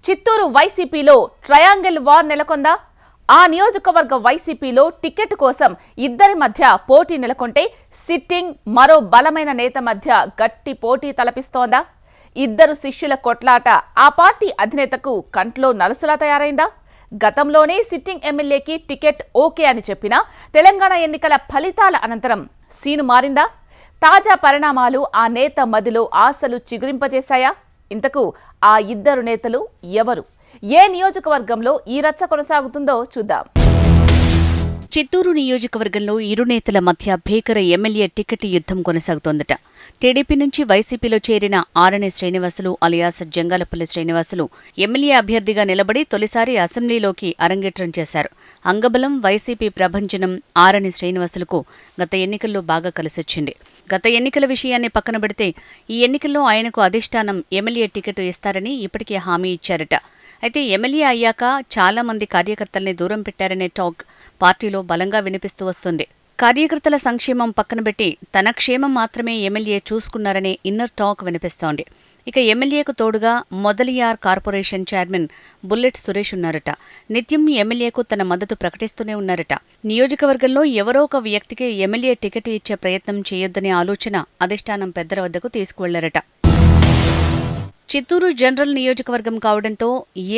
చిత్తూరు వైసీపీలో triangle war నెలకొందా? ఆ నియోజకవర్గ వైసీపీలో టికెట్ కోసం ఇద్దరి మధ్య పోటీ నెలకొంటే సిట్టింగ్ మరో బలమైన నేత మధ్య గట్టి పోటీ తలపిస్తోందా? ఇద్దరు శిష్యుల కొట్లాట ఆ పార్టీ అధినేతకు కంట్లో నలుసులా తయారైందా? గతంలోనే సిట్టింగ్ ఎమ్మెల్యేకి టికెట్ ఓకే అని చెప్పినా తెలంగాణ ఎన్నికల ఫలితాల అనంతరం సీను మారిందా? తాజా పరిణామాలు ఆ నేత మదిలో ఆశలు చిగురింపజేశాయా? ఇంతకు ఆ ఇద్దరు నేతలు ఎవరు? ఏ నియోజకవర్గంలో ఈ రచ్చ కొనసాగుతుందో చూద్దాం. చిత్తూరు నియోజకవర్గంలో ఇరు నేతల మధ్య భీకర ఎమ్మెల్యే టికెట్ యుద్ధం కొనసాగుతోందట. టీడీపీ నుంచి వైసీపీలో చేరిన ఆరణి శ్రీనివాసులు అలియాస్ జంగాలపల్లి శ్రీనివాసులు ఎమ్మెల్యే అభ్యర్థిగా నిలబడి తొలిసారి అసెంబ్లీలోకి అరంగేట్రం చేశారు. అంగబలం వైసీపీ ప్రభంజనం ఆరణి శ్రీనివాసులకు గత ఎన్నికల్లో బాగా కలిసొచ్చింది. గత ఎన్నికల విషయాన్ని పక్కన పెడితే ఈ ఎన్నికల్లో ఆయనకు అధిష్టానం ఎమ్మెల్యే టికెట్ ఇస్తారని ఇప్పటికే హామీ ఇచ్చారట. అయితే ఎమ్మెల్యే అయ్యాక చాలా మంది కార్యకర్తల్ని దూరం పెట్టారనే టాక్ పార్టీలో బలంగా వినిపిస్తూ వస్తుంది. కార్యకర్తల సంక్షేమం పక్కనబెట్టి తన క్షేమం మాత్రమే ఎమ్మెల్యే చూసుకున్నారనే ఇన్నర్ టాక్ వినిపిస్తోంది. ఇక ఎమ్మెల్యేకు తోడుగా Mudaliar corporation chairman bullet Suresh ఉన్నారట. నిత్యం ఎమ్మెల్యేకు తన మద్దతు ప్రకటిస్తూనే ఉన్నారట. నియోజకవర్గంలో ఎవరో ఒక వ్యక్తికి ఎమ్మెల్యే టికెట్ ఇచ్చే ప్రయత్నం చేయొద్దనే ఆలోచన అధిష్టానం పెద్దల వద్దకు తీసుకువెళ్లారట. చిత్తూరు జనరల్ నియోజకవర్గం కావడంతో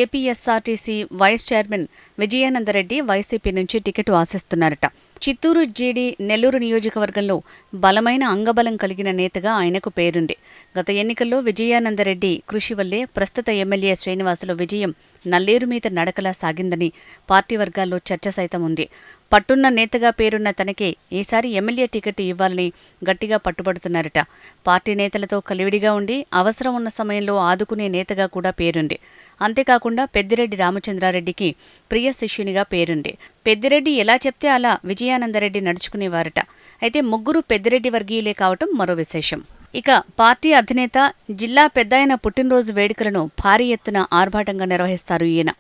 APSRTC vice chairman Vijayananda Reddy YCP నుంచి టికెట్ ఆశిస్తున్నారట. చిత్తూరు జీడీ నెల్లూరు నియోజకవర్గంలో బలమైన అంగబలం కలిగిన నేతగా ఆయనకు పేరుంది. గత ఎన్నికల్లో విజయానందరెడ్డి కృషి వల్లే ప్రస్తుత ఎమ్మెల్యే శ్రీనివాసులు విజయం నల్లేరు మీద నడకలా సాగిందని పార్టీ వర్గాల్లో చర్చ సైతం ఉంది. పట్టున్న నేతగా పేరున్న తనకే ఈసారి ఎమ్మెల్యే టికెట్ ఇవ్వాలని గట్టిగా పట్టుబడుతున్నారట. పార్టీ నేతలతో కలివిడిగా ఉండి అవసరం ఉన్న సమయంలో ఆదుకునే నేతగా కూడా పేరుంది. అంతేకాకుండా పెద్దిరెడ్డి రామచంద్రారెడ్డికి ప్రియ శిష్యునిగా పేరుంది. పెద్దిరెడ్డి ఎలా చెప్తే అలా విజయానందరెడ్డి నడుచుకునేవారట. అయితే ముగ్గురు పెద్దిరెడ్డి వర్గీయులే కావటం మరో విశేషం. ఇక పార్టీ అధినేత జిల్లా పెద్దాయన పుట్టినరోజు వేడుకలను భారీ ఎత్తున ఆర్భాటంగా నిర్వహిస్తారు. ఈయన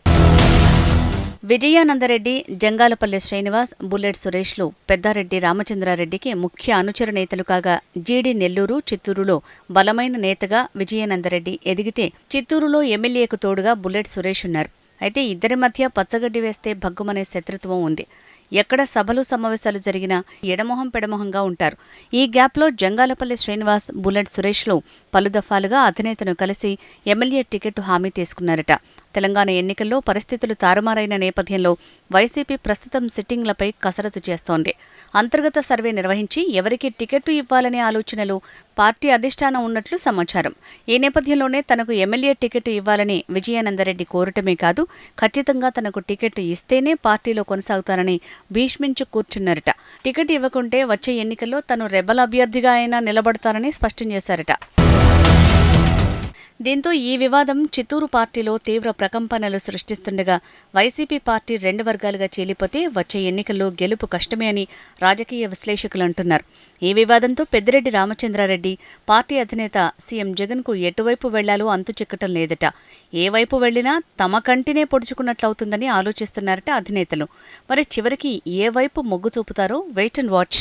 విజయానందరెడ్డి, జంగాలపల్లి శ్రీనివాస్, బుల్లెట్ సురేష్లు పెద్దారెడ్డి రామచంద్రారెడ్డికి ముఖ్య అనుచర నేతలు కాగా జీడీ నెల్లూరు, చిత్తూరులో బలమైన నేతగా విజయానందరెడ్డి ఎదిగితే చిత్తూరులో ఎమ్మెల్యేకు తోడుగా బుల్లెట్ సురేష్ ఉన్నారు. అయితే ఇద్దరి మధ్య పచ్చగడ్డి వేస్తే భగ్గుమనే శత్రుత్వం ఉంది. ఎక్కడ సభలు సమావేశాలు జరిగినా ఎడమొహం పెడమొహంగా ఉంటారు. ఈ గ్యాప్లో జంగాలపల్లి శ్రీనివాస్, బుల్లెట్ సురేష్లు పలు దఫాలుగా అధినేతను కలిసి ఎమ్మెల్యే టికెట్ హామీ తీసుకున్నారట. తెలంగాణ ఎన్నికల్లో పరిస్థితులు తారుమారైన నేపథ్యంలో వైసీపీ ప్రస్తుతం సిట్టింగ్లపై కసరత్తు చేస్తోంది. అంతర్గత సర్వే నిర్వహించి ఎవరికి టికెట్టు ఇవ్వాలనే ఆలోచనలు పార్టీ అధిష్టానం ఉన్నట్లు సమాచారం. ఈ నేపథ్యంలోనే తనకు ఎమ్మెల్యే టికెట్ ఇవ్వాలని విజయానందరెడ్డి కోరటమే కాదు, ఖచ్చితంగా తనకు టికెట్ ఇస్తేనే పార్టీలో కొనసాగుతానని భీష్మించు కూర్చున్నారట. టికెట్ ఇవ్వకుంటే వచ్చే ఎన్నికల్లో తను రెబల్ అభ్యర్థిగా అయినా నిలబడతానని స్పష్టం చేశారట. దీంతో ఈ వివాదం చిత్తూరు పార్టీలో తీవ్ర ప్రకంపనలు సృష్టిస్తుండగా వైసీపీ పార్టీ రెండు వర్గాలుగా చీలిపోతే వచ్చే ఎన్నికల్లో గెలుపు కష్టమే అని రాజకీయ విశ్లేషకులు అంటున్నారు. ఈ వివాదంతో పెద్దిరెడ్డి రామచంద్రారెడ్డి పార్టీ అధినేత సీఎం జగన్కు ఎటువైపు వెళ్లాలో అంతు చిక్కటం లేదట. ఏ వైపు వెళ్లినా తమ కంటినే పొడుచుకున్నట్లవుతుందని ఆలోచిస్తున్నారట అధినేతలు. మరి చివరికి ఏ వైపు మొగ్గు చూపుతారో వెయిట్ అండ్ వాచ్.